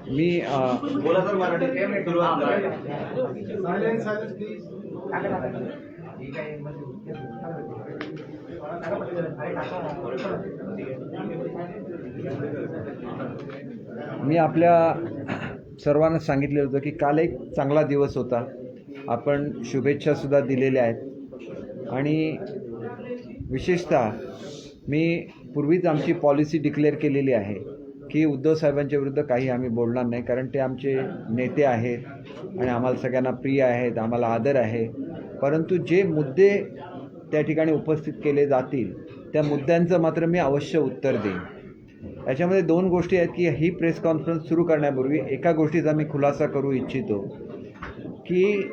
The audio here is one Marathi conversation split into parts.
मी बोला सर मराठी मी आपल्या सर्वांना सांगितले होतं की काल एक चांगला दिवस होता. आपण शुभेच्छासुद्धा दिलेल्या आहेत आणि विशेषतः मी पूर्वीच आमची पॉलिसी डिक्लेअर केलेली आहे की उद्धव साहेबांच्या विरुद्ध काही आम्ही बोलणार नाही, कारण ते आमचे नेते आहेत आणि आम्हाला सगळ्यांना प्रिय आहेत, आम्हाला आदर आहे. परंतु जे मुद्दे त्या ठिकाणी उपस्थित केले जातील त्या मुद्द्यांचं मात्र मी अवश्य उत्तर देईन. याच्यामध्ये दोन गोष्टी आहेत की ही प्रेस कॉन्फरन्स सुरू करण्यापूर्वी एका गोष्टीचा मी खुलासा करू इच्छितो की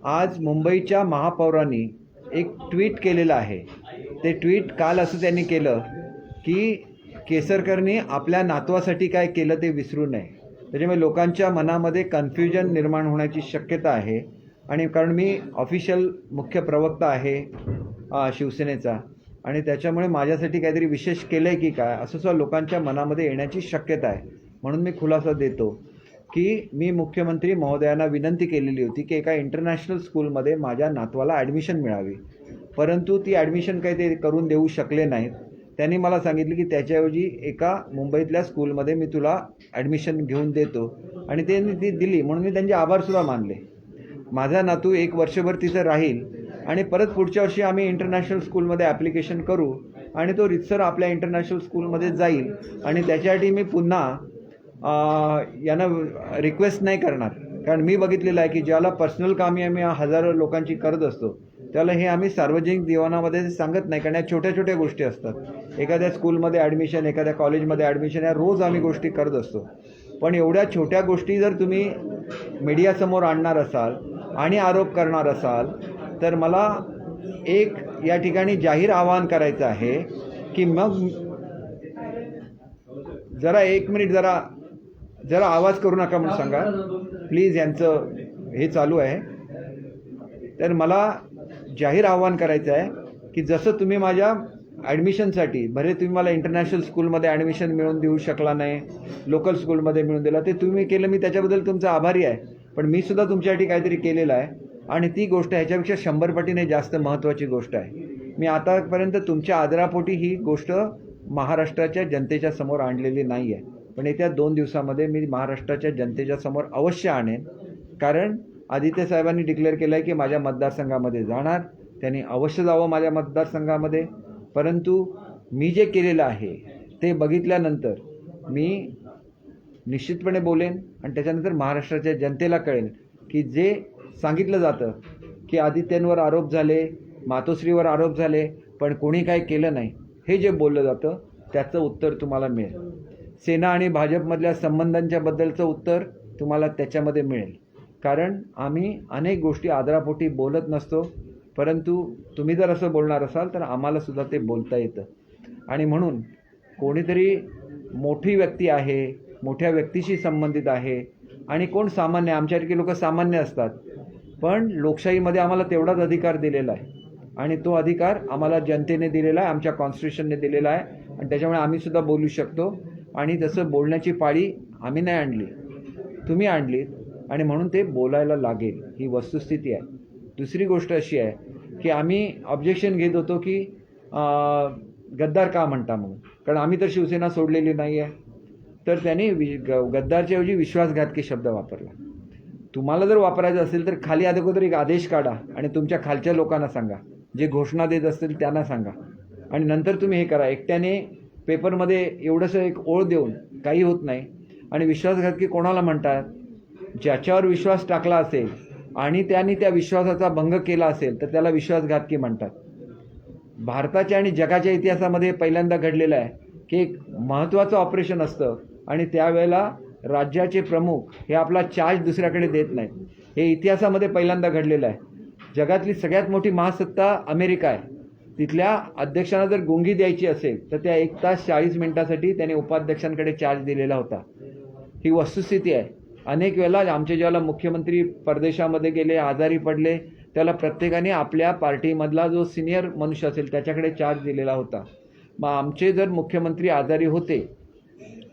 आज मुंबईच्या महापौरांनी एक ट्विट केलेलं आहे. ते ट्विट काल असं त्यांनी केलं की केसरकरनी आपल्या नातवासाठी काय केलं ते विसरू नये. त्याच्यामुळे लोकांच्या मनामध्ये कन्फ्युजन निर्माण होण्याची शक्यता आहे. आणि कारण मी ऑफिशियल मुख्य प्रवक्ता आहे शिवसेनेचा आणि त्याच्यामुळे माझ्यासाठी काहीतरी विशेष केलं आहे की काय असं सुद्धा लोकांच्या मनामध्ये येण्याची शक्यता आहे. म्हणून मी खुलासा देतो की मी मुख्यमंत्री महोदयांना विनंती केलेली होती की एका इंटरनॅशनल स्कूलमध्ये माझ्या नातवाला ॲडमिशन मिळावी, परंतु ती ॲडमिशन काही ते करून देऊ शकले नाहीत. त्यांनी मला सांगितलं की त्याच्याऐवजी एका मुंबईतल्या स्कूलमध्ये मी तुला ॲडमिशन घेऊन देतो आणि त्यांनी ती दिली, म्हणून मी त्यांचे आभारसुद्धा मानले. माझा नातू एक वर्षभर तिथं राहील आणि परत पुढच्या वर्षी आम्ही इंटरनॅशनल स्कूलमध्ये ॲप्लिकेशन करू आणि तो रितसर आपल्या इंटरनॅशनल स्कूलमध्ये जाईल आणि त्याच्यासाठी मी पुन्हा यांना रिक्वेस्ट नाही करणार. कारण मी बघितलेलं आहे की ज्याला पर्सनल कामे आम्ही हजारो लोकांची करत असतो त्याला हे आम्ही सार्वजनिक जीवनामध्ये सांगत नाही, कारण या छोट्या छोट्या गोष्टी असतात. एखाद्या स्कूलमध्ये ॲडमिशन, एखाद्या कॉलेजमध्ये ॲडमिशन, या रोज आम्ही गोष्टी करत असतो. पण एवढ्या छोट्या गोष्टी जर तुम्ही मीडियासमोर आणणार असाल आणि आरोप करणार असाल तर मला एक या ठिकाणी जाहीर आवाहन करायचं आहे की मग जरा एक मिनिट जरा आवाज करू नका म्हणून सांगा प्लीज, यांचं हे चालू आहे. तर मला जाहीर आवाहन करायचं आहे की जसं तुम्ही माझ्या ॲडमिशनसाठी, भले तुम्ही मला इंटरनॅशनल स्कूलमध्ये ॲडमिशन मिळवून देऊ शकला नाही, लोकल स्कूलमध्ये मिळवून दिला, ते तुम्ही केलं, मी त्याच्याबद्दल तुमचा आभारी आहे. पण मी सुद्धा तुमच्यासाठी काहीतरी केलेलं आहे आणि ती गोष्ट ह्याच्यापेक्षा 100 पटीने जास्त महत्त्वाची गोष्ट आहे. मी आतापर्यंत तुमच्या आदरापोटी ही गोष्ट महाराष्ट्राच्या जनतेच्या समोर आणलेली नाही आहे, पण येत्या 2 दिवसामध्ये मी महाराष्ट्राच्या जनतेच्या समोर अवश्य आणेन. कारण आदित्य साहेबांनी डिक्लेअर केलं आहे की माझ्या मतदारसंघामध्ये जाणार, त्यांनी अवश्य जावं माझ्या मतदारसंघामध्ये. परंतु मी जे केलेलं आहे ते बघितल्यानंतर मी निश्चितपणे बोलेन आणि त्याच्यानंतर महाराष्ट्राच्या जनतेला कळेल की जे सांगितलं जातं की आदित्यांवर आरोप झाले, मातोश्रीवर आरोप झाले, पण कोणी काय केलं नाही, हे जे बोललं जातं त्याचं उत्तर तुम्हाला मिळेल. सेना आणि भाजपमधल्या संबंधांच्या बद्दलचं उत्तर तुम्हाला त्याच्यामध्ये मिळेल. कारण आम्ही अनेक गोष्टी आदरापोटी बोलत नसतो, परंतु तुम्ही जर असं बोलणार असाल तर आम्हालासुद्धा ते बोलता येतं. आणि म्हणून कोणीतरी मोठी व्यक्ती आहे, मोठ्या व्यक्तीशी संबंधित आहे आणि कोण सामान्य, आमच्यासारखे लोक सामान्य असतात, पण लोकशाहीमध्ये आम्हाला तेवढाच अधिकार दिलेला आहे आणि तो अधिकार आम्हाला जनतेने दिलेला आहे, आमच्या कॉन्स्टिट्यूशनने दिलेला आहे आणि त्याच्यामुळे आम्हीसुद्धा बोलू शकतो. आणि तसं बोलण्याची पाळी आम्ही नाही आणली, तुम्ही आणलीत आणि म्हणून ते बोलायला लागेल, ही वस्तुस्थिती आहे. दुसरी गोष्ट अशी आहे की आम्ही ऑब्जेक्शन घेत होतो की गद्दार का म्हणता म्हणून, कारण आम्ही तर शिवसेना सोडलेली नाही आहे. तर त्यांनी गद्दारच्या ऐवजी विश्वासघातकी शब्द वापरला. तुम्हाला जर वापरायचं असेल तर खाली अगोदर एक आदेश काढा आणि तुमच्या खालच्या लोकांना सांगा, जे घोषणा देत असतील त्यांना सांगा आणि नंतर तुम्ही हे करा. एकट्याने पेपरमध्ये एवढंसं एक ओळ देऊन काही होत नाही. आणि विश्वासघातकी कोणाला म्हणतात? ज्याच्यावर विश्वास टाकला असेल आणि त्यांनी त्या विश्वासाचा भंग केला असेल तर त्याला विश्वासघातकी म्हणतात. भारताच्या आणि जगाच्या इतिहासामध्ये पहिल्यांदा घडलेलं आहे की एक महत्त्वाचं ऑपरेशन असतं आणि त्यावेळेला राज्याचे प्रमुख हे आपला चार्ज दुसऱ्याकडे देत नाहीत. हे इतिहासामध्ये पहिल्यांदा घडलेलं आहे. जगातली सगळ्यात मोठी महासत्ता अमेरिका आहे, तिथल्या अध्यक्षांना जर गुंगी द्यायची असेल तर त्या 1 तास 40 मिनिटासाठी त्याने उपाध्यक्षांकडे चार्ज दिलेला होता. ही वस्तुस्थिती आहे. अनेक वेळेला आमचे ज्यावेळेला मुख्यमंत्री परदेशामध्ये गेले, आजारी पडले, त्याला प्रत्येकाने आपल्या पार्टीमधला जो सिनियर मनुष्य असेल त्याच्याकडे चार्ज दिलेला होता. मग आमचे जर मुख्यमंत्री आजारी होते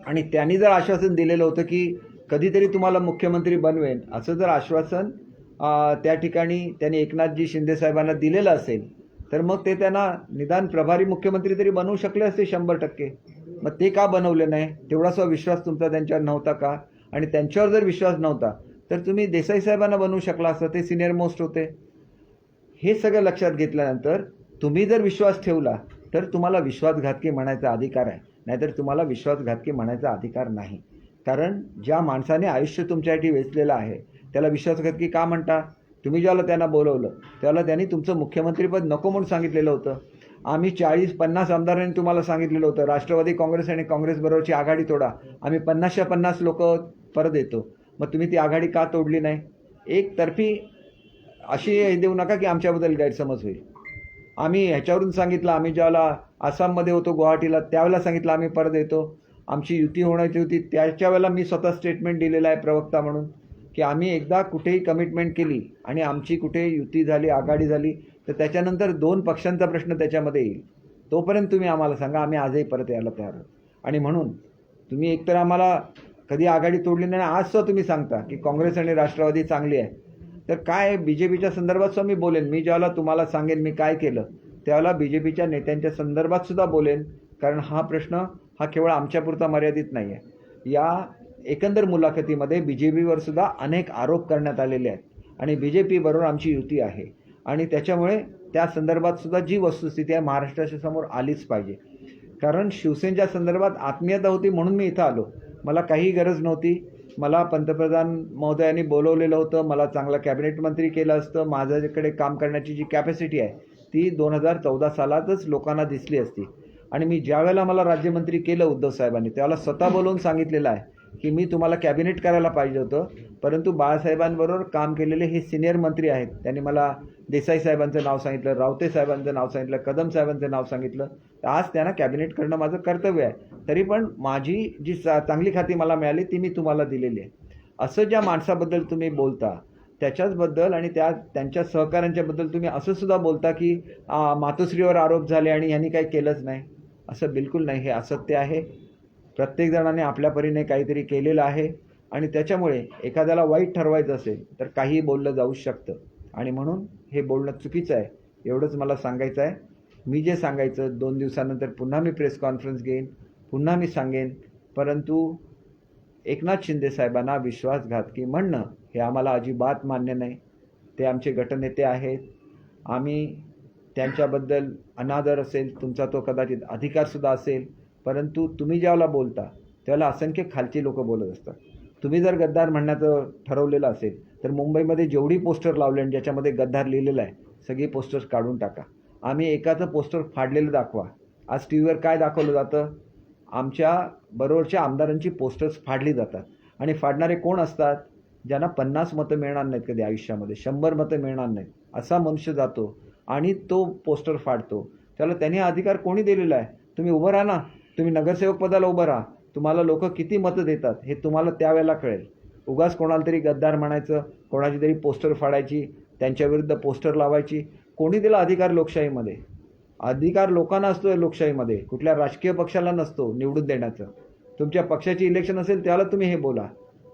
आणि त्यांनी जर आश्वासन दिलेलं होतं की कधीतरी तुम्हाला मुख्यमंत्री बनवेन, असं जर आश्वासन त्या ठिकाणी त्यांनी एकनाथजी शिंदेसाहेबांना दिलेलं असेल तर मग ते त्यांना निदान प्रभारी मुख्यमंत्री तरी बनवू शकले असते 100%. मग ते का बनवले नाही? तेवढासा विश्वास तुमचा त्यांच्यावर नव्हता का? आणि त्यांच्यावर जर विश्वास नव्हता तर तुम्ही देसाई साहेबांना बनवू शकला असतं, ते सिनियर मोस्ट होते. हे सगळं लक्षात घेतल्यानंतर तुम्ही जर विश्वास ठेवला तर तुम्हाला विश्वासघातकी म्हणायचा अधिकार आहे, नाहीतर तुम्हाला विश्वासघातकी म्हणायचा अधिकार नाही. कारण ज्या माणसाने आयुष्य तुमच्यासाठी वेचलेलं आहे त्याला विश्वासघातकी का म्हणता? तुम्ही ज्याला त्यांना बोलवलं त्याला त्यांनी तुमचं मुख्यमंत्रीपद नको म्हणून सांगितलेलं होतं. आम्ही 40-50 आमदारांनी तुम्हाला सांगितलेलं होतं राष्ट्रवादी काँग्रेस आणि काँग्रेसबरोबरची आघाडी तोडा, आम्ही 50च्या 50 लोक परत येतो. मग तुम्ही ती आघाडी का तोडली नाही? एकतर्फी अशी हे देऊ नका की आमच्याबद्दल गैरसमज होईल. आम्ही ह्याच्यावरून सांगितलं, आम्ही ज्यावेळेला आसाममध्ये होतो गुवाहाटीला त्यावेळेला सांगितलं आम्ही परत येतो. आमची युती होण्याची होती त्याच्या वेळेला मी स्वतः स्टेटमेंट दिलेलं आहे प्रवक्ता म्हणून की आम्ही एकदा कुठेही कमिटमेंट केली आणि आमची कुठे युती झाली, आघाडी झाली तर त्याच्यानंतर 2 पक्षांचा प्रश्न त्याच्यामध्ये येईल. तोपर्यंत तुम्ही आम्हाला सांगा, आम्ही आजही परत यायला तयार आहोत. आणि म्हणून तुम्ही एकतर आम्हाला कधी आघाडी तोडली नाही, आज सुद्धा तुम्ही सांगता की काँग्रेस आणि राष्ट्रवादी चांगली आहे. तर काय BJPच्या संदर्भात सुद्धा मी बोलेन. मी ज्यावेळेला तुम्हाला सांगेन मी काय केलं त्यावेळेला BJPच्या नेत्यांच्या संदर्भात सुद्धा बोलेन. कारण हा प्रश्न हा केवळ आमच्यापुरता मर्यादित नाही आहे. या एकंदर मुलाखतीमध्ये BJPवर सुद्धा अनेक आरोप करण्यात आलेले आहेत आणि BJP बरोबर आमची युती आहे आणि त्याच्यामुळे त्या संदर्भात सुद्धा जी वस्तुस्थिती आहे महाराष्ट्राच्या समोर आलीच पाहिजे. कारण शिवसेनेच्या संदर्भात आत्मीयता होती म्हणून मी इथं आलो. मला काही गरज नव्हती. मला पंतप्रधान महोदयांनी बोलवलेलं होतं, मला चांगला कॅबिनेट मंत्री केलं असतं. माझ्याकडे काम करण्याची जी कॅपॅसिटी आहे ती 2014 सालातच लोकांना दिसली असती. आणि मी ज्यावेळेला मला राज्यमंत्री केलं उद्धव साहेबांनी त्यावेळेला स्वतः बोलवून सांगितलेलं आहे की मी तुम्हाला कॅबिनेट करायला पाहिजे होतं, परंतु बाळासाहेबांबरोबर काम केलेले हे सिनियर मंत्री आहेत. त्यांनी मला देसाई साहेबांचं नाव सांगितलं, रावते साहेबांचं नाव सांगितलं, कदम साहेबांचं नाव सांगितलं. आज त्यांना कॅबिनेट करणं माझं कर्तव्य आहे. तरी पण माझी जी चांगली खाती मला मिळाली ती मी तुम्हाला दिलेली आहे. असं ज्या माणसाबद्दल तुम्ही बोलता त्याच्याचबद्दल आणि त्यांच्या सहकाऱ्यांच्याबद्दल तुम्ही असं सुद्धा बोलता की मातोश्रीवर आरोप झाले आणि यांनी काही केलंच नाही. असं बिलकुल नाही, हे असत्य आहे. प्रत्येक जणाने आपल्या परीने काहीतरी केलेलं आहे आणि त्याच्यामुळे एखाद्याला वाईट ठरवायचं असेल तर काहीही बोललं जाऊ शकतं आणि म्हणून हे बोलणं चुकीचं आहे. एवढंच मला सांगायचं आहे. मी जे सांगायचं 2 दिवसानंतर पुन्हा मी प्रेस कॉन्फरन्स घेईन, पुन्हा मी सांगेन. परंतु एकनाथ शिंदे साहेबांना विश्वासघातकी म्हणणं हे आम्हाला अजिबात मान्य नाही. ते आमचे गटनेते आहेत. आम्ही त्यांच्याबद्दल अनादर असेल, तुमचा तो कदाचित अधिकारसुद्धा असेल, परंतु तुम्ही ज्यावेळेला बोलता त्यावेळेला असंख्य खालची लोक बोलत असतात. तुम्ही जर गद्दार म्हणण्याचं ठरवलेलं असेल तर मुंबईमध्ये जेवढी पोस्टर लावले आणि ज्याच्यामध्ये गद्दार लिहिलेलं आहे सगळी पोस्टर्स काढून टाका. आम्ही एकाचं पोस्टर फाडलेलं दाखवा. आज टीव्हीवर काय दाखवलं जातं? आमच्या बरोबरच्या आमदारांची पोस्टर्स फाडली जातात आणि फाडणारे कोण असतात? ज्यांना 50 मतं मिळणार नाहीत कधी आयुष्यामध्ये, 100 मतं मिळणार नाहीत असा मनुष्य जातो आणि तो पोस्टर फाडतो. त्याला त्यांनी अधिकार कोणी दिलेला आहे? तुम्ही उभं राहा ना, तुम्ही नगरसेवक पदाला उभं राहा. तुम्हाला लोक किती मतं देतात हे तुम्हाला त्यावेळेला कळेल. उगाच कोणाला तरी गद्दार म्हणायचं, कोणाची तरी पोस्टर फाडायची, त्यांच्याविरुद्ध पोस्टर लावायची. कोणी दिला अधिकार लोकशाहीमध्ये? अधिकार लोकांना असतो लोकशाहीमध्ये, कुठल्या राजकीय पक्षाला नसतो निवडून देण्याचं. तुमच्या पक्षाची इलेक्शन असेल त्याला तुम्ही हे बोला,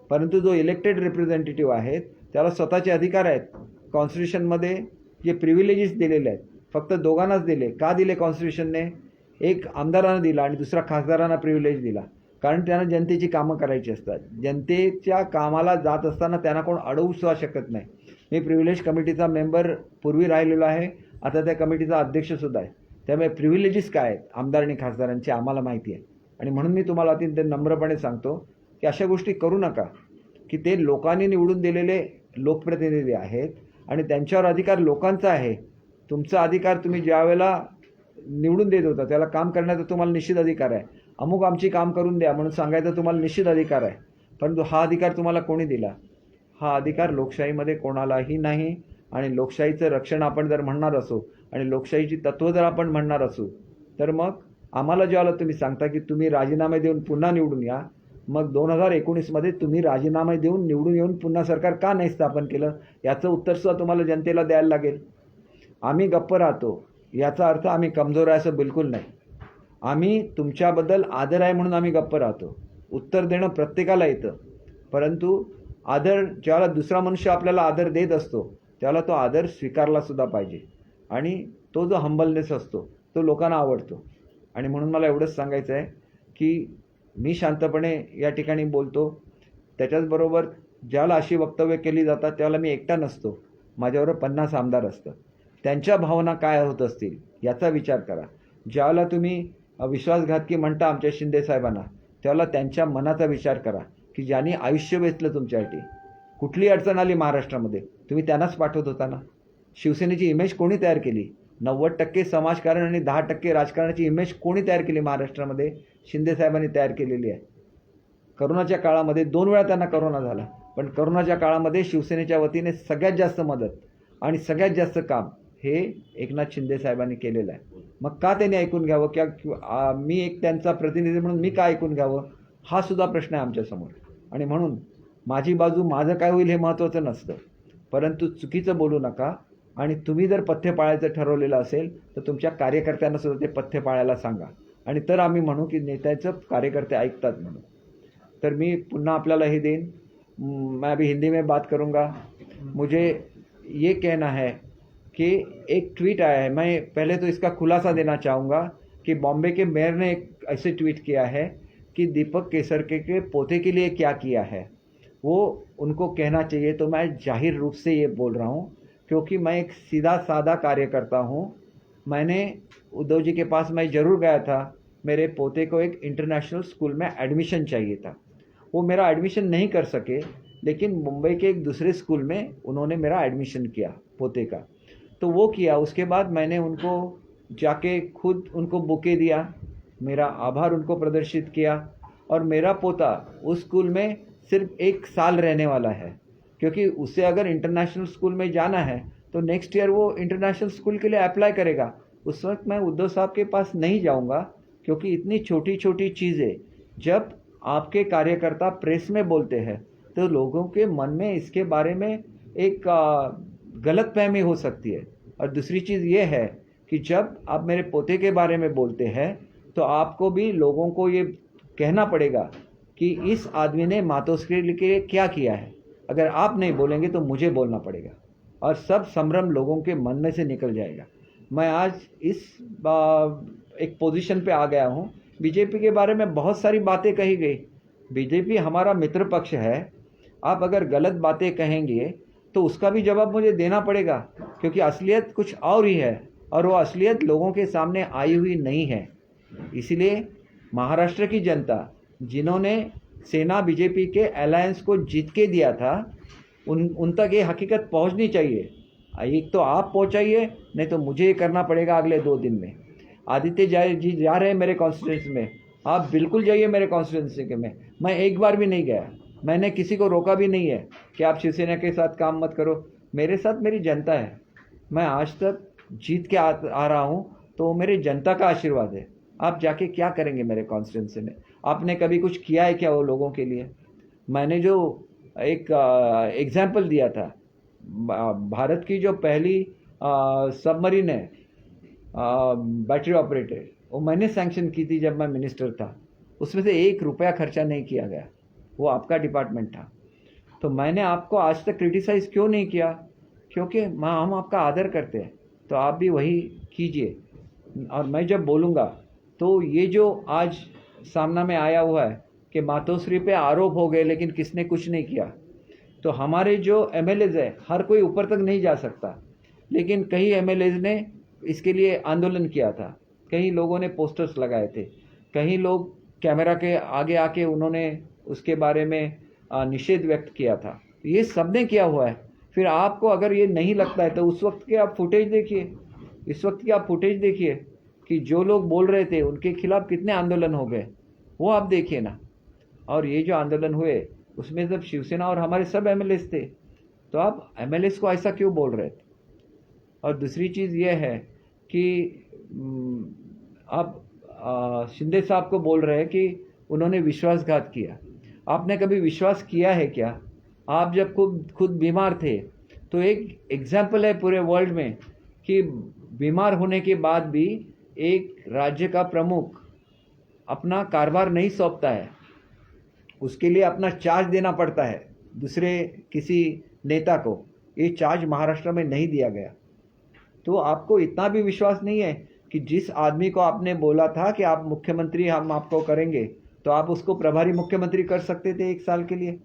परंतु जो इलेक्टेड रिप्रेझेंटेटिव्ह आहेत त्याला स्वतःचे अधिकार आहेत. कॉन्स्टिट्यूशनमध्ये जे प्रिव्हिलेजेस दिलेले आहेत फक्त दोघांनाच दिले. का दिले कॉन्स्टिट्यूशनने? एक आमदारांना दिला आणि दुसरा खासदारांना प्रिव्हिलेज दिला. कारण त्यांना जनतेची कामं करायची असतात. जनतेच्या कामाला जात असताना त्यांना कोण अडवू सुद्धा शकत नाही. मी प्रिव्हिलेज कमिटीचा मेंबर पूर्वी राहिलेलो आहे, आता त्या कमिटीचा अध्यक्षसुद्धा आहे. त्यामुळे प्रिव्हिलेजेस काय आहेत आमदार आणि खासदारांचे आम्हाला माहिती आहे. आणि म्हणून मी तुम्हाला अत्यंत नम्रपणे सांगतो की अशा गोष्टी करू नका की ते लोकांनी निवडून दिलेले लोकप्रतिनिधी आहेत आणि त्यांच्यावर अधिकार लोकांचा आहे. तुमचा अधिकार तुम्ही ज्यावेळेला निवडून देत होता त्याला काम करण्याचा तुम्हाला निश्चित अधिकार आहे. अमुक आमची काम करून द्या म्हणून सांगायचा तुम्हाला निश्चित अधिकार आहे. परंतु हा अधिकार तुम्हाला कोणी दिला? हा अधिकार लोकशाहीमध्ये कोणालाही नाही. आणि लोकशाहीचं रक्षण आपण जर म्हणणार असो आणि लोकशाहीची तत्त्व जर आपण म्हणणार असू तर मग आम्हाला ज्यावेळेला तुम्ही सांगता की तुम्ही राजीनामे देऊन पुन्हा निवडून या, मग 2019मध्ये तुम्ही राजीनामा देऊन निवडून येऊन पुन्हा सरकार का नाही स्थापन केलं, याचं उत्तरसुद्धा तुम्हाला जनतेला द्यायला लागेल. आम्ही गप्प राहतो याचा अर्थ आम्ही कमजोर आहे असं बिलकुल नाही. आम्ही तुमच्याबद्दल आदर आहे म्हणून आम्ही गप्प राहतो. उत्तर देणं प्रत्येकाला येतं, परंतु आदर ज्याला दुसरा मनुष्य आपल्याला आदर देत असतो त्याला तो आदर स्वीकारला सुद्धा पाहिजे. आणि तो जो हंबलनेस असतो तो लोकांना आवडतो. आणि म्हणून मला एवढंच सांगायचं आहे की मी शांतपणे या ठिकाणी बोलतो. त्याच्याचबरोबर ज्याला अशी वक्तव्य केली जातात त्याला मी एकटा नसतो, माझ्याबरोबर 50 आमदार असतात. त्यांच्या भावना काय होत असतील याचा विचार करा. ज्याला तुम्ही विश्वासघातकी म्हणता आमच्या शिंदे साहेबांना, त्याला त्यांच्या मनाचा विचार करा की ज्यांनी आयुष्य वेचलं तुमच्यासाठी. कुठली अडचण आली महाराष्ट्रामध्ये तुम्ही त्यांनाच पाठवत होता ना. शिवसेनेची इमेज कोणी तयार केली? 90% समाजकारण आणि 10% राजकारणाची इमेज कोणी तयार केली महाराष्ट्रामध्ये? शिंदे साहेबांनी तयार केलेली आहे. करोनाच्या काळामध्ये 2 वेळा त्यांना करोना झाला, पण करोनाच्या काळामध्ये शिवसेनेच्या वतीने सगळ्यात जास्त मदत आणि सगळ्यात जास्त काम हे एकनाथ शिंदे साहेबांनी केलेलं आहे. मग का त्यांनी ऐकून घ्यावं? किंवा मी एक त्यांचा प्रतिनिधी म्हणून मी का ऐकून घ्यावं? हा सुद्धा प्रश्न आहे आमच्यासमोर. आणि म्हणून माझी बाजू, माझं काय होईल हे महत्त्वाचं नसतं, परंतु चुकीचं बोलू नका. आणि तुम्ही जर पथ्य पाळायचं ठरवलेलं असेल तर तुमच्या कार्यकर्त्यांना सुद्धा ते पथ्य पाळायला सांगा, आणि तर आम्ही म्हणू की नेत्याचं कार्यकर्ते ऐकतात म्हणून. तर मी पुन्हा आपल्याला हे देईन. मैं अभी हिंदी में बात करूँगा. मुझे ये कहना है कि एक ट्वीट आया है, मैं पहले तो इसका खुलासा देना चाहूँगा कि बॉम्बे के मेयर ने एक ऐसे ट्वीट किया है कि दीपक केसरकर के पोते के लिए क्या किया है वो उनको कहना चाहिए. तो मैं जाहिर रूप से ये बोल रहा हूँ क्योंकि मैं एक सीधा साधा कार्यकर्ता हूँ. मैंने उद्धव जी के पास मैं ज़रूर गया था. मेरे पोते को एक इंटरनेशनल स्कूल में एडमिशन चाहिए था. वो मेरा एडमिशन नहीं कर सके, लेकिन मुंबई के एक दूसरे स्कूल में उन्होंने मेरा एडमिशन किया पोते का. तो वो किया. उसके बाद मैंने उनको जाके खुद उनको बुके दिया, मेरा आभार उनको प्रदर्शित किया. और मेरा पोता उस स्कूल में सिर्फ 1 साल रहने वाला है, क्योंकि उसे अगर इंटरनेशनल स्कूल में जाना है तो नेक्स्ट ईयर वो इंटरनेशनल स्कूल के लिए अप्लाई करेगा. उस वक्त मैं उद्धव साहब के पास नहीं जाऊंगा, क्योंकि इतनी छोटी छोटी चीज़ें जब आपके कार्यकर्ता प्रेस में बोलते हैं तो लोगों के मन में इसके बारे में एक गलतफहमी हो सकती है. और दूसरी चीज़ ये है कि जब आप मेरे पोते के बारे में बोलते हैं तो आपको भी लोगों को ये कहना पड़ेगा कि इस आदमी ने मातोश्री के लिए क्या किया है. अगर आप नहीं बोलेंगे तो मुझे बोलना पड़ेगा, और सब संभ्रम लोगों के मन में से निकल जाएगा. मैं आज इस एक पोजीशन पे आ गया हूँ. बीजेपी के बारे में बहुत सारी बातें कही गई. बीजेपी हमारा मित्र पक्ष है. आप अगर गलत बातें कहेंगे तो उसका भी जवाब मुझे देना पड़ेगा, क्योंकि असलियत कुछ और ही है, और वो असलियत लोगों के सामने आई हुई नहीं है. इसलिए महाराष्ट्र की जनता, जिन्होंने सेना बीजेपी के अलायंस को जीत के दिया था, उन तक ये हकीकत पहुंचनी चाहिए. एक तो आप पहुंचाइए, नहीं तो मुझे ये करना पड़ेगा अगले 2 दिन में. आदित्य जी जा रहे हैं मेरे कॉन्स्टिट्यूंसी में, आप बिल्कुल जाइए मेरे कॉन्स्टिट्यूंसी के में. मैं एक बार भी नहीं गया, मैंने किसी को रोका भी नहीं है कि आप शिवसेना के साथ काम मत करो. मेरे साथ मेरी जनता है. मैं आज तक जीत के आ रहा हूँ, तो मेरी जनता का आशीर्वाद है. आप जाके क्या करेंगे मेरे कॉन्स्टिट्यूंसी में? आपने कभी कुछ किया है क्या वो लोगों के लिए? मैंने जो एक एग्जाम्पल दिया था, भारत की जो पहली सबमरीन है बैटरी ऑपरेटेड, वो मैंने सैंक्शन की थी जब मैं मिनिस्टर था. उसमें से 1 रुपया खर्चा नहीं किया गया, वो आपका डिपार्टमेंट था. तो मैंने आपको आज तक क्रिटिसाइज़ क्यों नहीं किया? क्योंकि हम आपका आदर करते हैं. तो आप भी वही कीजिए. और मैं जब बोलूँगा तो ये जो आज सामना में आया हुआ है कि मातोश्री पे आरोप हो गए लेकिन किसने कुछ नहीं किया, तो हमारे जो एमएलएज है, हर कोई ऊपर तक नहीं जा सकता, लेकिन कई एमएलएज ने इसके लिए आंदोलन किया था. कई लोगों ने पोस्टर्स लगाए थे, कई लोग कैमरा के आगे आके उन्होंने उसके बारे में निषेध व्यक्त किया था. ये सब ने किया हुआ है. फिर आपको अगर ये नहीं लगता है तो उस वक्त के आप फुटेज देखिए, इस वक्त की आप फुटेज देखिए कि जो लोग बोल रहे थे उनके खिलाफ कितने आंदोलन हो गए, वो आप देखिए ना. और ये जो आंदोलन हुए उसमें जब शिवसेना और हमारे सब एमएलएस थे, तो आप एमएलएस को ऐसा क्यों बोल रहे थे? और दूसरी चीज़ ये है कि आप शिंदे साहब को बोल रहे हैं कि उन्होंने विश्वासघात किया. आपने कभी विश्वास किया है क्या? आप जब खुद बीमार थे तो एक एग्जाम्पल है पूरे वर्ल्ड में कि बीमार होने के बाद भी एक राज्य का प्रमुख अपना कारोबार नहीं सौंपता है, उसके लिए अपना चार्ज देना पड़ता है दूसरे किसी नेता को। ये चार्ज महाराष्ट्र में नहीं दिया गया। तो आपको इतना भी विश्वास नहीं है कि जिस आदमी को आपने बोला था कि आप मुख्यमंत्री हम आपको करेंगे, तो आप उसको प्रभारी मुख्यमंत्री कर सकते थे 1 साल के लिए।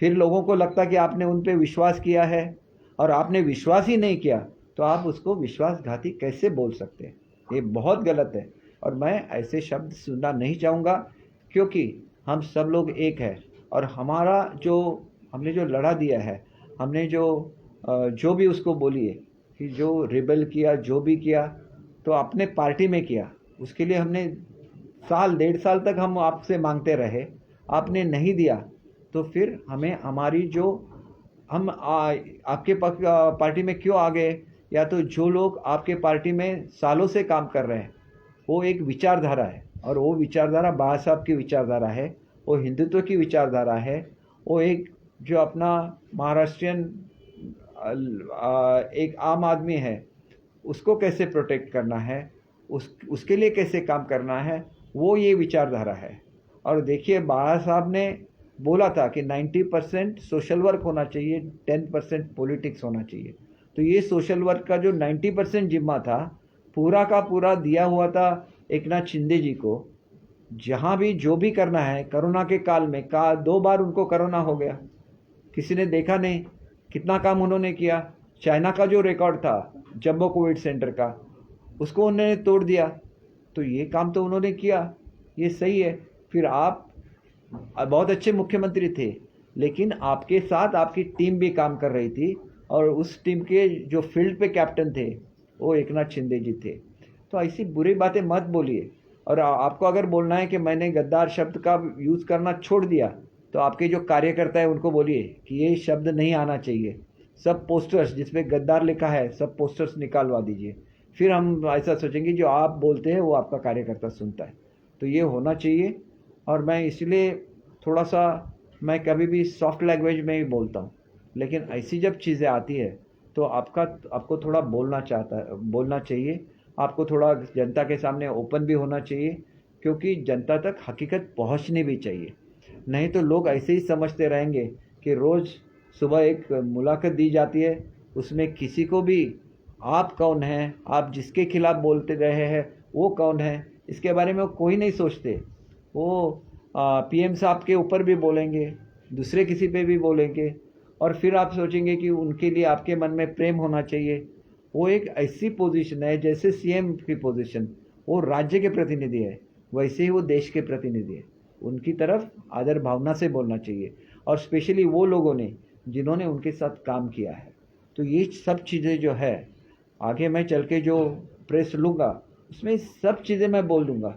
फिर लोगों को लगता कि आपने उन पे विश्वास किया है, और आपने विश्वास ही नहीं किया तो आप उसको विश्वासघाती कैसे बोल सकते हैं? ये बहुत गलत है, और मैं ऐसे शब्द सुनना नहीं चाहूँगा, क्योंकि हम सब लोग एक है। और हमारा हमने जो लड़ा दिया है, हमने जो भी उसको बोलिए कि जो रिबेल किया, जो भी किया, तो अपने पार्टी में किया। उसके लिए हमने 1.5 साल तक हम आपसे मांगते रहे, आपने नहीं दिया। तो फिर हमें हमारी हम आपके पार्टी में क्यों आ गए? या तो जो लोग आपके पार्टी में सालों से काम कर रहे हैं, वो एक विचारधारा है, और वो विचारधारा बाबा साहब की विचारधारा है, वो हिंदुत्व की विचारधारा है। वो एक जो अपना महाराष्ट्रियन एक आम आदमी है, उसको कैसे प्रोटेक्ट करना है, उसके लिए कैसे काम करना है, वो ये विचारधारा है। और देखिए, बाबा साहब ने बोला था कि 90% सोशल वर्क होना चाहिए, 10% पॉलिटिक्स होना चाहिए। तो ये सोशल वर्क का जो 90% जिम्मा था, पूरा का पूरा दिया हुआ था एकनाथ शिंदे जी को। जहाँ भी जो भी करना है, कोरोना के काल में 2 बार उनको कोरोना हो गया, किसी ने देखा नहीं कितना काम उन्होंने किया। चाइना का जो रिकॉर्ड था जम्बो कोविड सेंटर का, उसको उन्होंने तोड़ दिया। तो ये काम तो उन्होंने किया, ये सही है। फिर आप बहुत अच्छे मुख्यमंत्री थे, लेकिन आपके साथ आपकी टीम भी काम कर रही थी, और उस टीम के जो फील्ड पे कैप्टन थे वो एकनाथ शिंदे जी थे। तो ऐसी बुरी बातें मत बोलिए। और आपको अगर बोलना है कि मैंने गद्दार शब्द का यूज़ करना छोड़ दिया, तो आपके जो कार्यकर्ता है उनको बोलिए कि ये शब्द नहीं आना चाहिए। सब पोस्टर्स जिसमें गद्दार लिखा है, सब पोस्टर्स निकालवा दीजिए। फिर हम ऐसा सोचेंगे जो आप बोलते हैं वो आपका कार्यकर्ता सुनता है। तो ये होना चाहिए। और मैं इसलिए थोड़ा सा, मैं कभी भी सॉफ्ट लैंग्वेज में ही बोलता हूँ, लेकिन ऐसी जब चीज़ें आती है तो आपको थोड़ा बोलना चाहिए। आपको थोड़ा जनता के सामने ओपन भी होना चाहिए, क्योंकि जनता तक हकीकत पहुँचनी भी चाहिए। नहीं तो लोग ऐसे ही समझते रहेंगे कि रोज़ सुबह एक मुलाकात दी जाती है, उसमें किसी को भी आप कौन हैं, आप जिसके खिलाफ बोलते रहे हैं वो कौन है, इसके बारे में वो कोई नहीं सोचते। वो पीएम साहब के ऊपर भी बोलेंगे, दूसरे किसी पे भी बोलेंगे, और फिर आप सोचेंगे कि उनके लिए आपके मन में प्रेम होना चाहिए। वो एक ऐसी पोजीशन है जैसे सीएम की पोजीशन, वो राज्य के प्रतिनिधि है, वैसे ही वो देश के प्रतिनिधि है। उनकी तरफ आदर भावना से बोलना चाहिए, और स्पेशली वो लोगों ने जिन्होंने उनके साथ काम किया है। तो ये सब चीज़ें जो है, आगे मैं चल के जो प्रेस लूँगा उसमें सब चीज़ें मैं बोल दूँगा,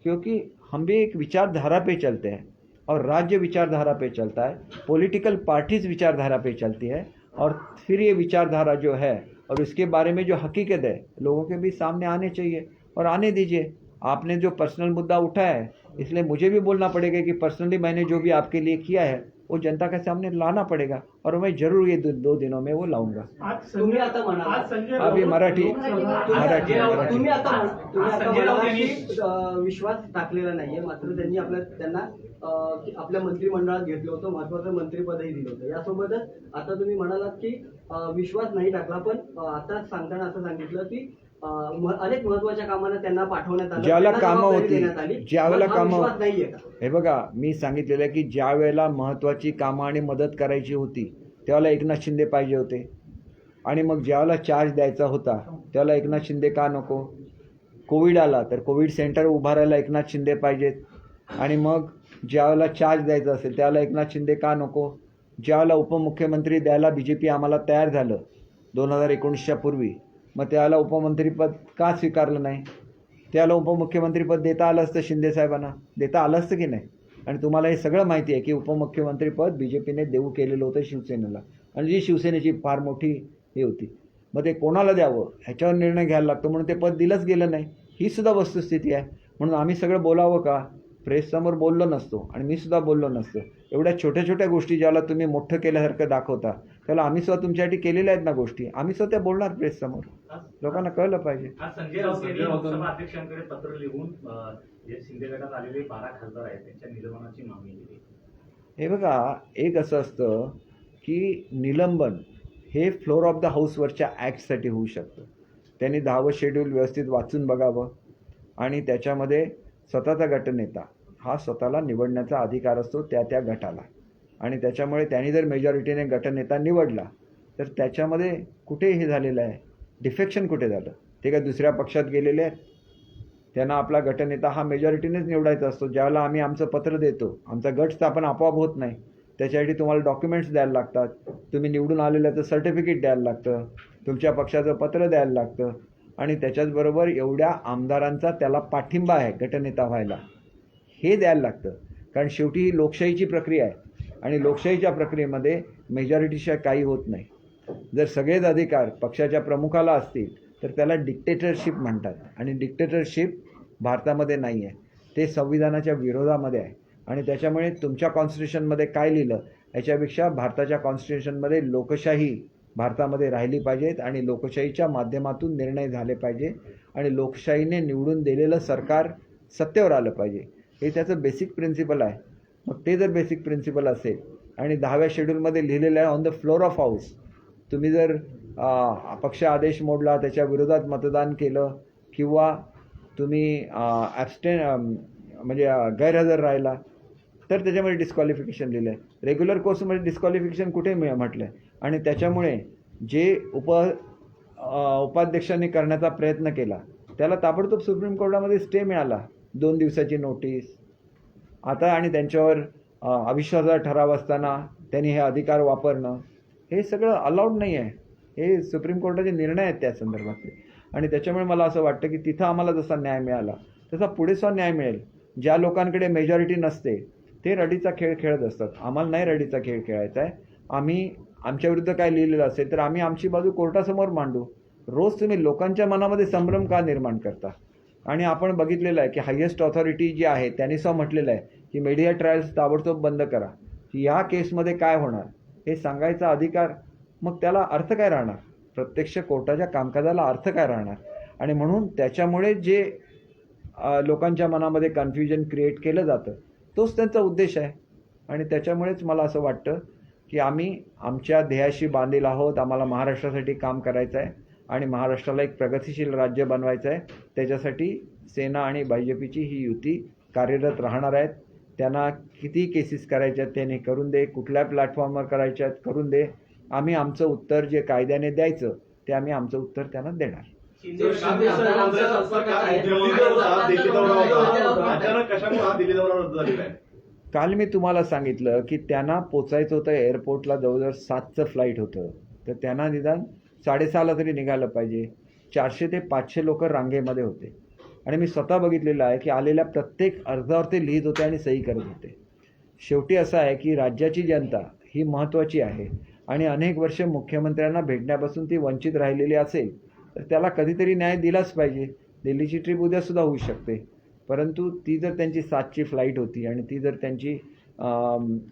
क्योंकि हम भी एक विचारधारा पे चलते हैं, और राज्य विचारधारा पे चलता है, पॉलिटिकल पार्टीज विचारधारा पे चलती है। और फिर ये विचारधारा जो है और इसके बारे में जो हकीकत है लोगों के भी सामने आने चाहिए, और आने दीजिए। आपने जो पर्सनल मुद्दा उठाया है, इसलिए मुझे भी बोलना पड़ेगा कि पर्सनली मैंने जो भी आपके लिए किया है वो जनता के सामने लाना पड़ेगा, और मैं जरूर ये 2 दिनों में वो लाऊंगा। तुम्ही आता अभी मराठी तुम्ही आता म्हणाला की विश्वास टाकलेला नाहीये, मात्र त्यांनी त्यांना आपल्या मंत्रिमंडळात घेतलं होतं, महत्त्वाचं मंत्रिपदही दिलं होतं। यासोबतच आता तुम्ही म्हणालात की विश्वास नाही टाकला, पण आता सांगताना असं सांगितलं की अनेक महत्त्वाच्या कामांना त्यांना पाठवण्यात आलं, ज्यावेळेला कामं होती, ज्यावेळेला विश्वास नाहीये का? हे बघा, मी सांगितलेलं आहे की ज्या वेळेला महत्त्वाची कामं आणि मदत करायची होती त्यावेळेला एकनाथ शिंदे पाहिजे होते, आणि मग ज्यावेळेला चार्ज द्यायचा होता त्यावेळेला एकनाथ शिंदे का नको? कोविड आला तर कोविड सेंटर उभारायला एकनाथ शिंदे पाहिजेत, आणि मग ज्यावेळेला चार्ज द्यायचा असेल त्यावेळेला एकनाथ शिंदे का नको? ज्यावेळेला उपमुख्यमंत्री द्यायला बीजेपी आम्हाला तयार झालं 2019च्या पूर्वी, मग त्याला उपमंत्रीपद का स्वीकारलं नाही? त्याला उपमुख्यमंत्रीपद देता आलं असतं, शिंदे साहेबांना देता आलं असतं की नाही? आणि तुम्हाला हे सगळं माहिती आहे की उपमुख्यमंत्रीपद बीजेपीने देऊ केलेलं होतं शिवसेनेला, आणि जी शिवसेनेची फार मोठी हे होती। मग ते कोणाला द्यावं ह्याच्यावर निर्णय घ्यायला लागतो, म्हणून ते पद दिलंच गेलं नाही। ही सुद्धा वस्तुस्थिती आहे। म्हणून आम्ही सगळं बोलावं का? प्रेससमोर बोललो नसतो, आणि मी सुद्धा बोललो नसतो। एवढ्या छोट्या छोट्या गोष्टी ज्याला तुम्ही मोठं केल्यासारखं दाखवता, त्याला आम्ही सुद्धा तुमच्यासाठी केलेल्या आहेत ना गोष्टी, आम्ही सुद्धा बोलणार प्रेससमोर, लोकांना कळलं पाहिजे. आज संजय राऊत यांनी लोकसभा अध्यक्षांकडे पत्र लिहून जे शिंदे गटात आलेले 12 खासदार आहेत त्यांच्या निलंबनाची मागणी केली. हे बघा, एक असं असतं की निलंबन हे फ्लोर ऑफ द हाऊसवरच्या ॲक्टसाठी होऊ शकतं. त्यांनी 10वं शेड्यूल व्यवस्थित वाचून बघावं आणि त्याच्यामध्ये स्वतःचा गटनेता हा स्वतःला निवडण्याचा अधिकार असतो त्या गटाला, आणि त्याच्यामुळे त्यांनी जर मेजॉरिटीने गटनेता निवडला तर त्याच्यामध्ये कुठे हे झालेलं आहे, डिफेक्शन कुठे झालं? ते काय दुसऱ्या पक्षात गेलेले आहेत? त्यांना आपला गटनेता हा मेजॉरिटीनेच निवडायचा असतो. ज्यावेळेला आम्ही आमचं पत्र देतो, आमचा गट स्थापन आपोआप होत नाही, त्याच्यासाठी तुम्हाला डॉक्युमेंट्स द्यायला लागतात, तुम्ही निवडून आलेल्याचं सर्टिफिकेट द्यायला लागतं, तुमच्या पक्षाचं पत्र द्यायला लागतं, आणि त्याच्याचबरोबर एवढ्या आमदारांचा त्याला पाठिंबा आहे गटनेता व्हायला हे द्यायला लागतं. कारण शेवटी ही लोकशाहीची प्रक्रिया आहे आणि लोकशाहीच्या प्रक्रियेमध्ये मेजॉरिटीशिवाय काही होत नाही. जर सगळेच अधिकार पक्षाच्या प्रमुखाला असतील तर त्याला डिक्टेटरशिप म्हणतात, आणि डिक्टेटरशिप भारतामध्ये नाही आहे, ते संविधानाच्या विरोधामध्ये आहे. आणि त्याच्यामुळे तुमच्या कॉन्स्टिट्यूशनमध्ये काय लिहिलं याच्यापेक्षा भारताच्या कॉन्स्टिट्यूशनमध्ये लोकशाही भारतामध्ये राहिली पाहिजेत आणि लोकशाहीच्या माध्यमातून निर्णय झाले पाहिजे आणि लोकशाहीने निवडून दिलेलं सरकार सत्तेवर आलं पाहिजे, हे त्याचं बेसिक प्रिन्सिपल आहे. मग ते जर बेसिक प्रिन्सिपल असेल आणि 10व्या शेड्यूलमध्ये लिहिलेलं आहे on the floor of house, तुम्ही जर पक्ष आदेश मोडला, त्याच्या विरोधात मतदान केलं किंवा तुम्ही म्हणजे गैरहजर राहिला तर त्याच्यामध्ये डिस्क्वालिफिकेशन लिहिलं आहे. रेग्युलर कोर्समध्ये डिस्क्वालिफिकेशन कुठे म्हटलं आहे, आणि त्याच्यामुळे जे उपाध्यक्षांनी करण्याचा प्रयत्न केला त्याला ताबडतोब सुप्रीम कोर्टामध्ये स्टे मिळाला, 2 दिवसाची नोटीस. आता आणि त्यांच्यावर अविश्वासाचा ठराव असताना त्यांनी हे अधिकार वापरणं हे सगळं अलाउड नाही आहे. हे सुप्रीम कोर्टाचे निर्णय आहेत त्या संदर्भातले, आणि त्याच्यामुळे मला असं वाटतं की तिथं आम्हाला जसा न्याय मिळाला तसा पुढे सुद्धा न्याय मिळेल. ज्या लोकांकडे मेजॉरिटी नसते ते रडीचा खेळ खेळत असतात. आम्हाला नाही रडीचा खेळ खेळायचा आहे. आम्ही आमच्या विरुद्ध काय लिहिलेलं असेल तर आम्ही आमची बाजू कोर्टासमोर मांडू. रोज तुम्ही लोकांच्या मनामध्ये संभ्रम का निर्माण करता? आणि आपण बघितलेलं आहे की हायेस्ट ऑथॉरिटी जी आहे त्यांनी सुद्धा म्हटलेलं आहे की मीडिया ट्रायल्स ताबडतोब बंद करा. या केसमध्ये काय होणार हे सांगायचा अधिकार, मग त्याला अर्थ काय राहणार? प्रत्यक्ष कोर्टाच्या कामकाजाला अर्थ काय राहणार? आणि म्हणून त्याच्यामुळे जे लोकांच्या मनामध्ये कन्फ्युजन क्रिएट केलं जातं तोच त्यांचा उद्देश आहे. आणि त्याच्यामुळेच मला असं वाटतं की आम्ही आमच्या ध्येयाशी बांधील आहोत. आम्हाला महाराष्ट्रासाठी काम करायचं आहे आणि महाराष्ट्राला एक प्रगतिशील राज्य बनवायचं आहे. त्याच्यासाठी सेना आणि BJPची ही युती कार्यरत राहणार आहेत. त्यांना किती केसेस करायच्या आहेत त्यांनी करून दे, कुठल्या प्लॅटफॉर्मवर करायच्या आहेत करून दे. आम्ही आमचं उत्तर जे कायद्याने द्यायचं ते आम्ही आमचं उत्तर त्यांना देणार. काल मी तुम्हाला सांगितलं की त्यांना पोचायचं होतं एअरपोर्टला, जवळजवळ 7चं फ्लाईट होतं, तर त्यांना निदान 6:30ला तरी निघालं पाहिजे. 400 ते 500 लोक रांगेमध्ये होते आणि मी स्वतः बघितलेलं आहे की आलेल्या प्रत्येक अर्जावर ते लिहित होते आणि सही करत होते. शेवटी असं आहे की राज्याची जनता ही महत्त्वाची आहे आणि अनेक वर्ष मुख्यमंत्र्यांना भेटण्यापासून ती वंचित राहिलेली असेल तर त्याला कधीतरी न्याय दिलाच पाहिजे. दिल्लीची ट्रिप उद्यासुद्धा होऊ शकते, परंतु ती जर त्यांची 7ची फ्लाईट होती आणि ती जर त्यांची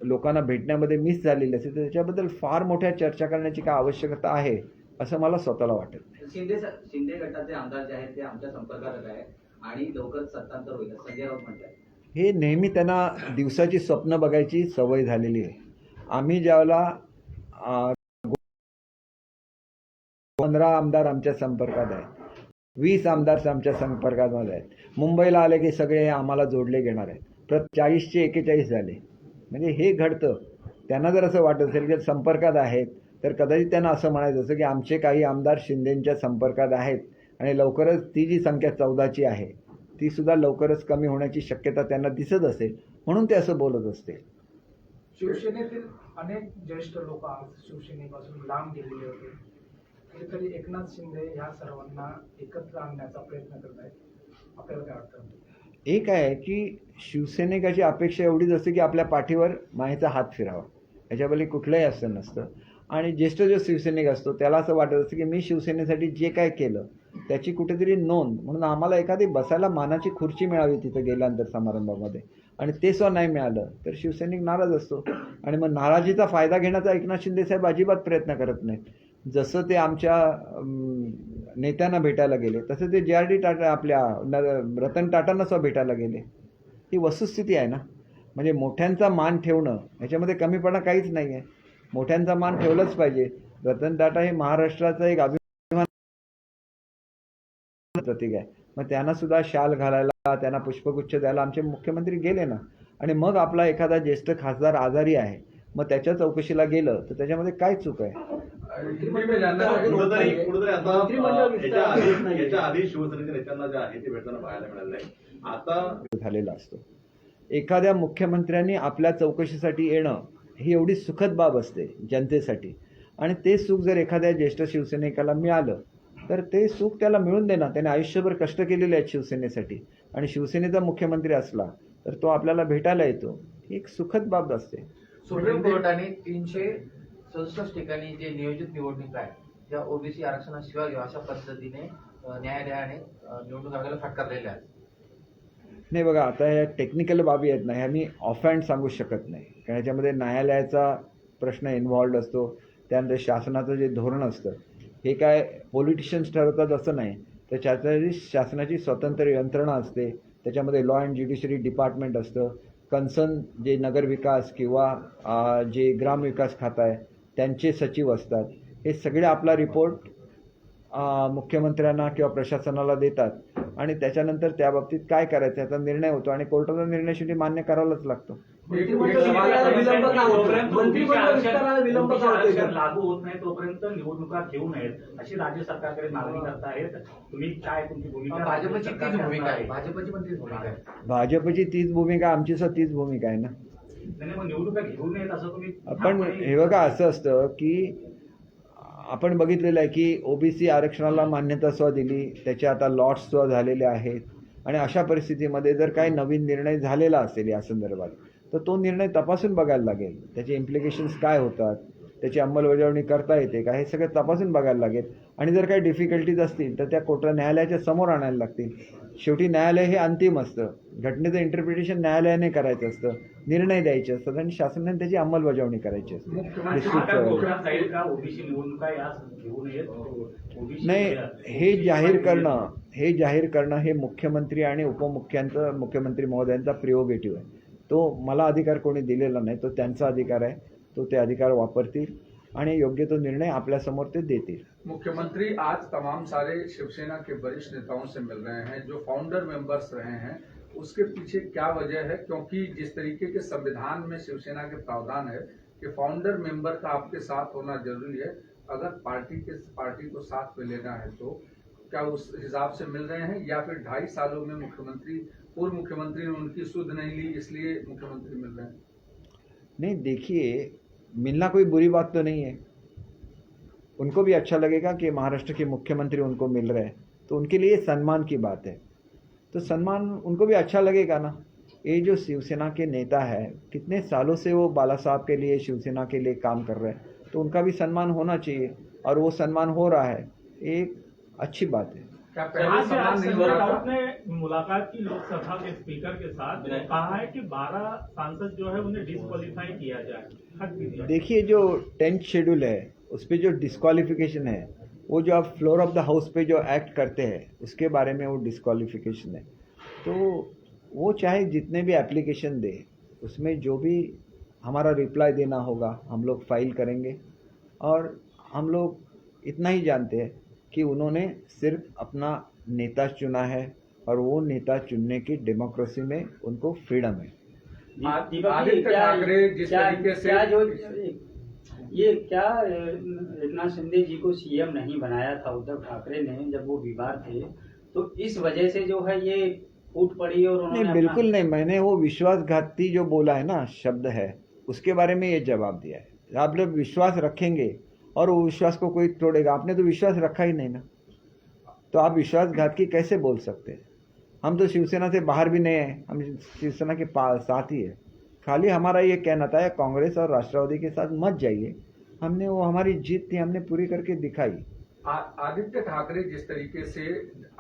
लोकांना भेटण्यामध्ये मिस झालेली असेल तर त्याच्याबद्दल फार मोठ्या चर्चा करण्याची काय आवश्यकता आहे असं मला स्वतःला वाटत. शिंदे गटाचे आमदार जे आहेत ते आमच्या संपर्कात आहे आणि लवकरच सत्तांतर होईल संजय राऊत म्हणतात. हे नेहमी त्यांना दिवसाची स्वप्न बघायची सवय झालेली आहे. आम्ही ज्यावेळेला 15 आमदार आमच्या संपर्कात आहेत, 20 आमदार आमच्या संपर्कामध्ये आहेत. मुंबईला आले की सगळे आम्हाला जोडले घेणार आहेत. 40चे 41 झाले. म्हणजे हे घडतं. त्यांना जर असं वाटत असेल की संपर्कात आहेत तर कदाचित त्यांना असं म्हणायचं असं की आमचे काही आमदार शिंदेंच्या संपर्कात आहेत आणि लवकरच ती जी संख्या 14ची आहे ती सुद्धा लवकरच कमी होण्याची शक्यता त्यांना दिसत असेल, म्हणून ते असं बोलत असतील. शिवसेनेतील अनेक ज्येष्ठ लोक आज शिवसेनेपासून लांब गेलेले होते, तरी एकनाथ शिंदे ह्या सर्वांना एकत्र आणण्याचा प्रयत्न करत आहेत. आपल्याला काय वाटतं? एक आहे की शिवसैनिकाची अपेक्षा एवढीच असते की आपल्या पाठीवर मायेचा हात फिरावा, याच्यापैकी कुठलंही असं नसतं. आणि ज्येष्ठ जो शिवसैनिक असतो त्याला असं वाटत असतं की मी शिवसेनेसाठी जे काय केलं त्याची कुठेतरी नोंद म्हणून आम्हाला एखादी बसायला मानाची खुर्ची मिळावी तिथं गेल्यानंतर समारंभामध्ये, आणि ते सुद्धा नाही मिळालं तर शिवसैनिक नाराज असतो आणि मग नाराजीचा फायदा घेण्याचा एकनाथ शिंदे साहेब अजिबात प्रयत्न करत नाहीत. जसं ते आमच्या नेत्यांना भेटायला गेले तसं ते JRD टाटा आपल्या रतन टाटांना सुद्धा भेटायला गेले. ही वस्तुस्थिती आहे ना. म्हणजे मोठ्यांचा मान ठेवणं ह्याच्यामध्ये कमीपणा काहीच नाही आहे. मोठ्यांचा मान ठेवलाच पाहिजे. रतन टाटा हे महाराष्ट्राचं एक अभिमान प्रतीक आहे. मग त्यांना सुद्धा शाल घालायला, त्यांना पुष्पगुच्छ द्यायला आमचे मुख्यमंत्री गेले ना. आणि मग आपला एखादा ज्येष्ठ खासदार आजारी आहे मग त्याच्या चौकशीला गेलं तर त्याच्यामध्ये काय चूक आहे? कुठेतरी आता याच्या आधी शिवसेनेच्या नेत्यांना जे आहे ते भेटताना पाहायला मिळालं नाही. आता झालेला असतो. एखाद्या मुख्यमंत्र्यांनी आपल्या चौकशीसाठी येणं ही एवढी सुखद बाब असते जनतेसाठी आणि ते सुख जर एखाद्या ज्येष्ठ शिवसैनिकाला मिळालं तर ते सुख त्याला मिळून देणं. त्याने आयुष्यभर कष्ट केलेले आहेत शिवसेनेसाठी आणि शिवसेनेचा मुख्यमंत्री असला तर तो आपल्याला भेटायला येतो. ही एक सुखद बाब असते. सुप्रीम कोर्टाने 367 ठिकाणी जे नियोजित निवडणूक आहे त्या ओबीसी आरक्षणाशिवाय घ्यावं अशा पद्धतीने न्यायालयाने निवडणूक आयोगाला फटकारलेल्या आहेत. नाही बघा, आता ह्या टेक्निकल बाबी आहेत ना ह्या मी ऑफहँड सांगू शकत नाही कारण ह्याच्यामध्ये न्यायालयाचा प्रश्न इन्व्हॉल्ड असतो. त्यानंतर शासनाचं जे धोरण असतं हे काय पॉलिटिशियन्स ठरवतात असं नाही. त्याच्यासाठी शासनाची स्वतंत्र यंत्रणा असते. त्याच्यामध्ये लॉ अँड ज्युडिशरी डिपार्टमेंट असतं. कन्सर्न जे नगरविकास किंवा जे ग्रामविकास खातं आहे त्यांचे सचिव असतात. हे सगळे आपला रिपोर्ट मुख्यमंत्र्यांना किंवा प्रशासनाला देतात आणि त्याच्यानंतर त्या बाबतीत काय करायचं याचा निर्णय होतो आणि कोर्टाचा निर्णय शेवटी मान्य करावाच लागतो. लागू होत नाही तोपर्यंत निवडणुका घेऊ नयेत अशी राज्य सरकारकडे मागणी करतायत. तुम्ही काय तुमची भूमिका? भाजपची तीच भूमिका आहे. भाजपची पण तीच भूमिका आहे. भाजपची तीच भूमिका, आमची सुद्धा तीच भूमिका आहे ना. नाही मग निवडणुका घेऊ नयेत असं तुम्ही आपण हे बघा असं असतं की आपण बघितलेलं आहे की ओबीसी आरक्षणाला मान्यता सुद्धा दिली. त्याचे आता लॉट्स सुद्धा झालेले आहेत आणि अशा परिस्थितीमध्ये जर काही नवीन निर्णय झालेला असेल या संदर्भात तर तो निर्णय तपासून बघायला लागेल. त्याचे इम्प्लिकेशन्स काय होतात, त्याची अंमलबजावणी करता येते का, हे सगळं तपासून बघायला लागेल. आणि जर काही डिफिकल्टीज असतील तर त्या कोर्टाला न्यायालयाच्या समोर आणायला लागतील. शेवटी न्यायालय हे अंतिम असतं. घटनेचं इंटरप्रिटेशन न्यायालयाने करायचं असतं, निर्णय द्यायचे असतात आणि शासनाने त्याची अंमलबजावणी करायची असते. ओबीसी निवडणुका या घेऊ नयेत. नाही, हे जाहीर करणं हे मुख्यमंत्री आणि उपमुख्यांचं, मुख्यमंत्री महोदयांचा प्रिओगेटिव्ह आहे. तो मला अधिकार कोणी दिलेला नाही, तो त्यांचा अधिकार आहे. तो ते अधिकार वापरतील आणि योग्य तो निर्णय आपल्यासमोर ते देतील. मुख्यमंत्री आज तमाम सारे शिवसेना के वरिष्ठ नेताओं से मिल रहे हैं जो फाउंडर मेंबर्स रहे हैं. उसके पीछे क्या वजह है? क्योंकि जिस तरीके के संविधान में शिवसेना के प्रावधान है कि फाउंडर मेंबर का आपके साथ होना जरूरी है. अगर पार्टी को साथ में लेना है तो क्या उस हिसाब से मिल रहे हैं या फिर 2.5 सालों में पूर्व मुख्यमंत्री ने उनकी सुध नहीं ली इसलिए मुख्यमंत्री मिल रहे हैं? नहीं, देखिए, मिलना कोई बुरी बात तो नहीं है. उनको भी अच्छा लगेगा कि महाराष्ट्र के मुख्यमंत्री उनको मिल रहे हैं तो उनके लिए सम्मान की बात है. तो सम्मान उनको भी अच्छा लगेगा ना. ये जो शिवसेना के नेता है कितने सालों से वो बाला साहब के लिए, शिवसेना के लिए काम कर रहे हैं तो उनका भी सम्मान होना चाहिए और वो सम्मान हो रहा है. एक अच्छी बात है. क्या पहले सम्मान नहीं हो रहा था? ने मुलाकात की लोकसभा के स्पीकर के साथ कहा है कि 12 सांसद जो है उन्हें डिस्क्वालीफाई किया जाए. हट दीजिए. देखिए, जो 10th शेड्यूल है उस पर जो डिस्क्वालिफिकेशन है वो जो आप फ्लोर ऑफ द हाउस पे जो एक्ट करते हैं उसके बारे में वो डिस्क्वालिफिकेशन है. तो वो चाहे जितने भी एप्लीकेशन दे उसमें जो भी हमारा रिप्लाई देना होगा हम लोग फाइल करेंगे. और हम लोग इतना ही जानते हैं कि उन्होंने सिर्फ अपना नेता चुना है और वो नेता चुनने की डेमोक्रेसी में उनको फ्रीडम है. आदित्य ठाकरे जिस तरीके से ये क्या एकनाथ शिंदे जी को सीएम नहीं बनाया था उद्धव ठाकरे ने जब वो बीमार थे तो इस वजह से जो है ये फूट पड़ी और उन्होंने नहीं, बिल्कुल नहीं. मैंने वो विश्वासघाती जो बोला है ना शब्द है उसके बारे में ये जवाब दिया है. आप लोग विश्वास रखेंगे और वो विश्वास को कोई तोड़ेगा. आपने तो विश्वास रखा ही नहीं ना, तो आप विश्वासघात की कैसे बोल सकते हैं? हम तो शिवसेना से बाहर भी नहीं हैं, हम शिवसेना के साथ ही है. खाली हमारा ये कहना था कांग्रेस और राष्ट्रवादी के साथ मत जाइए. हमने वो हमारी जीत थी हमने पूरी करके दिखाई. आदित्य ठाकरे जिस तरीके से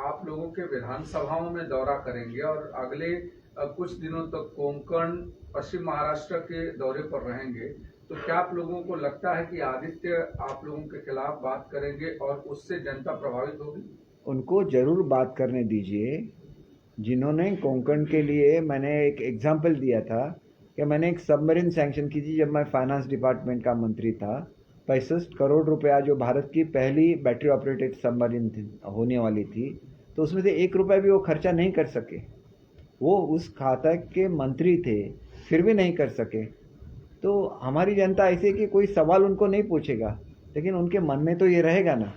आप लोगों के विधानसभाओं में दौरा करेंगे और अगले कुछ दिनों तक कोंकण पश्चिम महाराष्ट्र के दौरे पर रहेंगे, तो क्या आप लोगों को लगता है कि आदित्य आप लोगों के खिलाफ बात करेंगे और उससे जनता प्रभावित होगी? उनको जरूर बात करने दीजिए। जिन्होंने कोंकण के लिए, मैंने एक एग्जाम्पल दिया था कि मैंने एक सबमरीन सैंक्शन की थी जब मैं फाइनेंस डिपार्टमेंट का मंत्री था। 65 करोड़ रुपया जो भारत की पहली बैटरी ऑपरेटेड सबमरीन होने वाली थी, तो उसमें से 1 रुपया भी वो खर्चा नहीं कर सके। वो उस खाता के मंत्री थे, फिर भी नहीं कर सके। तो हमारी जनता ऐसी है कि कोई सवाल उनको नहीं पूछेगा, लेकिन उनके मन में तो ये रहेगा ना।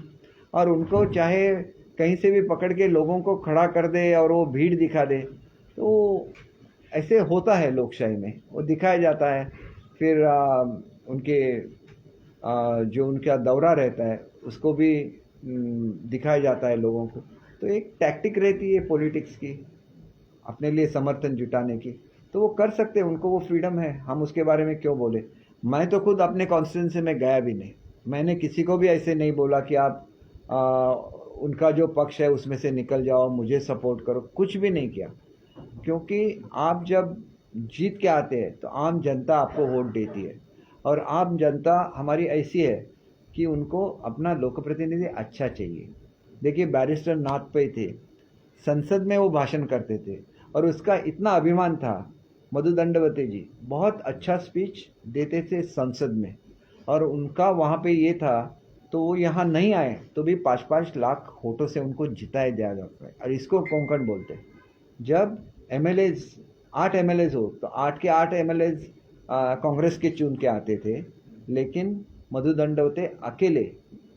और उनको चाहे कहीं से भी पकड़ के लोगों को खड़ा कर दे और वो भीड़ दिखा दे, तो ऐसे होता है लोकशाही में, वो दिखाया जाता है। फिर उनके जो उनका दौरा रहता है उसको भी दिखाया जाता है लोगों को। तो एक टैक्टिक रहती है पॉलिटिक्स की, अपने लिए समर्थन जुटाने की। तो वो कर सकते हैं, उनको वो फ्रीडम है, हम उसके बारे में क्यों बोले। मैं तो खुद अपने कॉन्स्टिट्यूंसी में गया भी नहीं, मैंने किसी को भी ऐसे नहीं बोला कि आप उनका जो पक्ष है उसमें से निकल जाओ, मुझे सपोर्ट करो, कुछ भी नहीं किया। क्योंकि आप जब जीत के आते हैं तो आम जनता आपको वोट देती है, और आम जनता हमारी ऐसी है कि उनको अपना लोक प्रतिनिधि अच्छा चाहिए। देखिए, बैरिस्टर नाथ पै थे, संसद में वो भाषण करते थे और उसका इतना अभिमान था। मधु दंडवते जी बहुत अच्छा स्पीच देते थे संसद में, और उनका वहाँ पे ये था, तो वो यहाँ नहीं आए तो भी 5-5 लाख वोटों से उनको जिताया दिया जाता है। और इसको कोंकण बोलते हैं। जब एमएलएज 8 एमएलएज हो तो 8 के 8 एमएलएज कांग्रेस के चुन के आते थे, लेकिन मधु दंडवते अकेले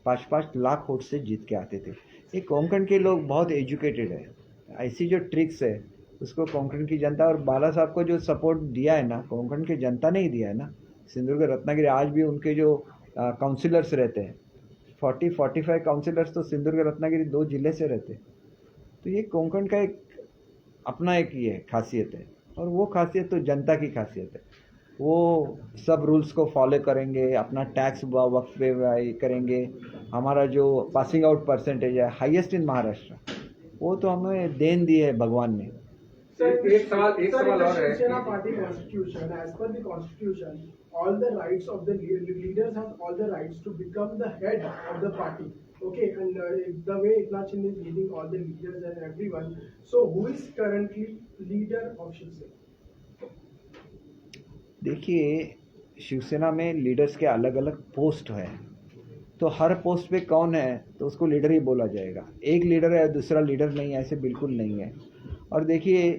5-5 लाख वोट से जीत के आते थे। ये कोंकण के लोग बहुत एजुकेटेड है। ऐसी जो ट्रिक्स है उसको कोंकण की जनता, और बाला साहब को जो सपोर्ट दिया है ना, कोंकण की जनता ने ही दिया है ना। सिंधुदुर्ग रत्नागिरी आज भी उनके जो काउंसिलर्स रहते हैं, 40-45 काउंसिलर्स तो सिंधुदुर्ग रत्नागिरी 2 जिले से रहते हैं। तो ये कोंकण का एक अपना एक ये खासियत है, और वो खासियत तो जनता की खासियत है। वो सब रूल्स को फॉलो करेंगे, अपना टैक्स वक्त पे करेंगे। हमारा जो पासिंग आउट परसेंटेज है हाईएस्ट इन महाराष्ट्र, वो तो हमें देन दी है भगवान ने। एक सवाल और है। Shiv Sena Party constitution, as per the constitution, all the rights of the leaders have all the rights to become the head of the party. Okay, and the way Eknath Shinde is leading all the leaders and everyone, so who is currently leader of Shiv Sena? देखिए, शिवसेना में लीडर्स के अलग अलग पोस्ट है, तो हर पोस्ट पे कौन है तो उसको लीडर ही बोला जाएगा। एक लीडर है दूसरा लीडर नहीं है, ऐसे बिल्कुल नहीं है। और देखिए,